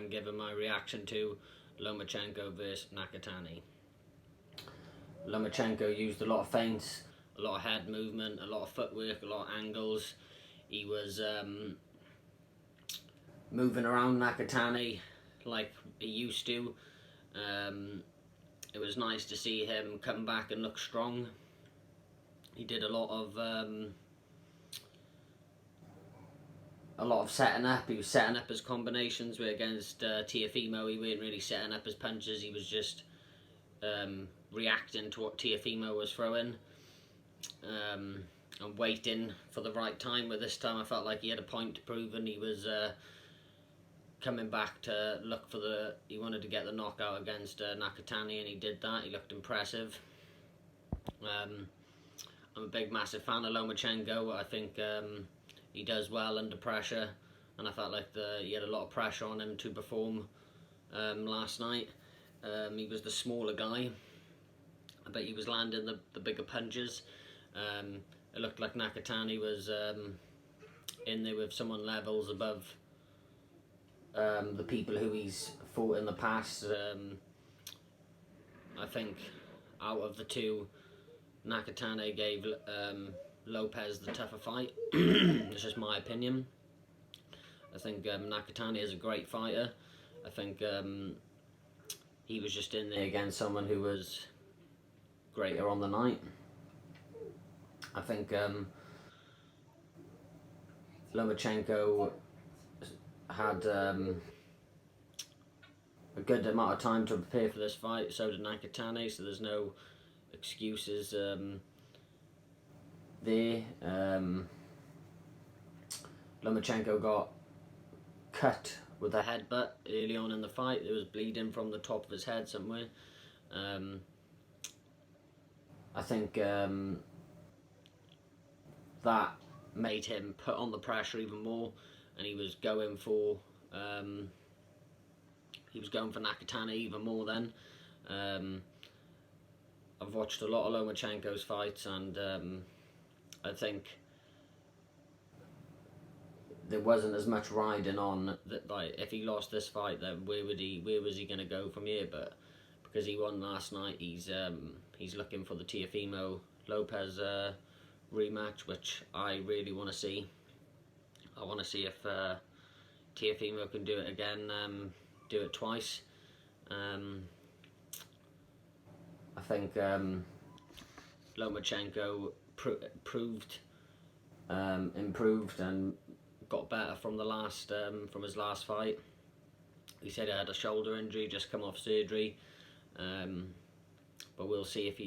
giving my reaction to Lomachenko versus Nakatani. Lomachenko used a lot of feints, a lot of head movement, a lot of footwork, a lot of angles. He was moving around Nakatani like he used to. It was nice to see him come back and look strong. He did a lot of setting up. He was setting up his combinations. Where against Teofimo, he weren't really setting up his punches. He was just reacting to what Teofimo was throwing and waiting for the right time. But this time I felt like he had a point to prove, and he was coming back to look for he wanted to get the knockout against Nakatani, and he did that. He looked impressive. I'm a big, massive fan of Lomachenko. I think he does well under pressure, and I felt like he had a lot of pressure on him to perform last night. He was the smaller guy, but he was landing the bigger punches. It looked like Nakatani was in there with someone levels above the people who he's fought in the past. I think out of the two, Nakatani gave Lopez the tougher fight. It's just my opinion. I think Nakatani is a great fighter. I think he was just in there against someone who was greater on the night. I think Lomachenko had a good amount of time to prepare for this fight. So did Nakatani, so there's no excuses there. Lomachenko got cut with a headbutt early on in the fight. There was bleeding from the top of his head somewhere. I think that made him put on the pressure even more, and he was going for Nakatani even more then. I've watched a lot of Lomachenko's fights, and I think there wasn't as much riding on that. Like, if he lost this fight, then where was he going to go from here? But because he won last night, he's looking for the Teofimo Lopez rematch, which I really want to see. I want to see if Teofimo can do it again, do it twice. I think Lomachenko improved and got better from from his last fight. He said he had a shoulder injury, just come off surgery. But we'll see if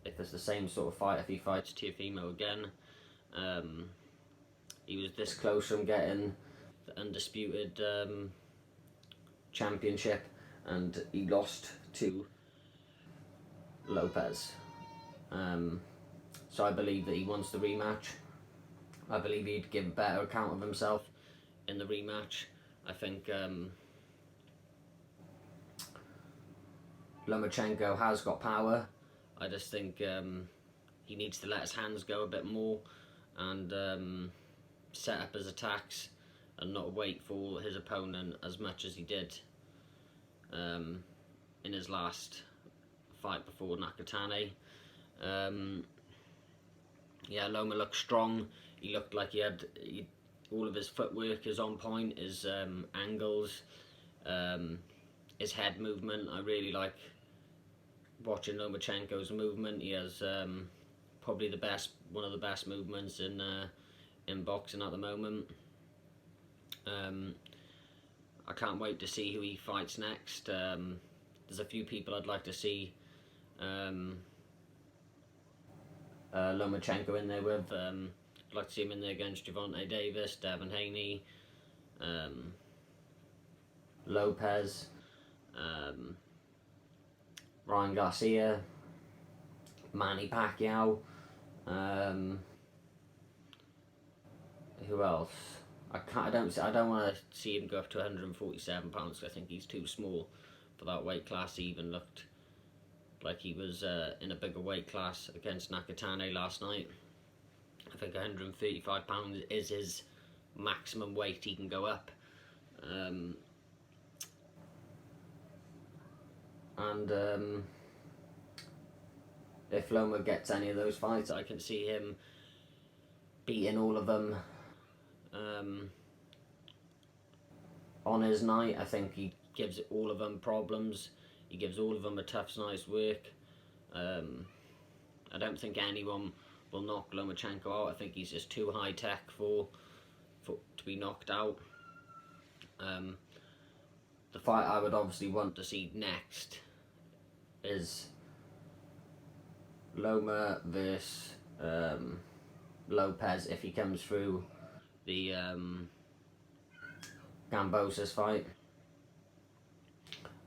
it's the same sort of fight if he fights Teofimo again. He was this close from getting the undisputed championship, and he lost to Lopez. So I believe that he wants the rematch. I believe he'd give a better account of himself in the rematch. I think Lomachenko has got power. I just think he needs to let his hands go a bit more and set up his attacks and not wait for his opponent as much as he did in his last fight before Nakatani. Yeah, Loma looked strong. He looked like all of his footwork is on point, his angles, his head movement. I really like watching Lomachenko's movement. He has probably one of the best movements in boxing at the moment. I can't wait to see who he fights next. There's a few people I'd like to see Lomachenko in there with. I'd like to see him in there against Gervonta Davis, Devin Haney, Lopez, Ryan Garcia, Manny Pacquiao. Who else? I don't want to see him go up to 147 pounds. I think he's too small for that weight class. He even looked like he was in a bigger weight class against Nakatani last night. I think 135 pounds is his maximum weight he can go up. and if Loma gets any of those fights, I can see him beating all of them on his night. I think he gives all of them problems. He gives all of them a tough night's work. I don't think anyone will knock Lomachenko out. I think he's just too high tech for to be knocked out. The fight I would obviously want to see next is Loma versus Lopez if he comes through the Gambosa's fight.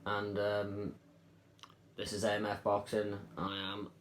And this is AMF Boxing. I am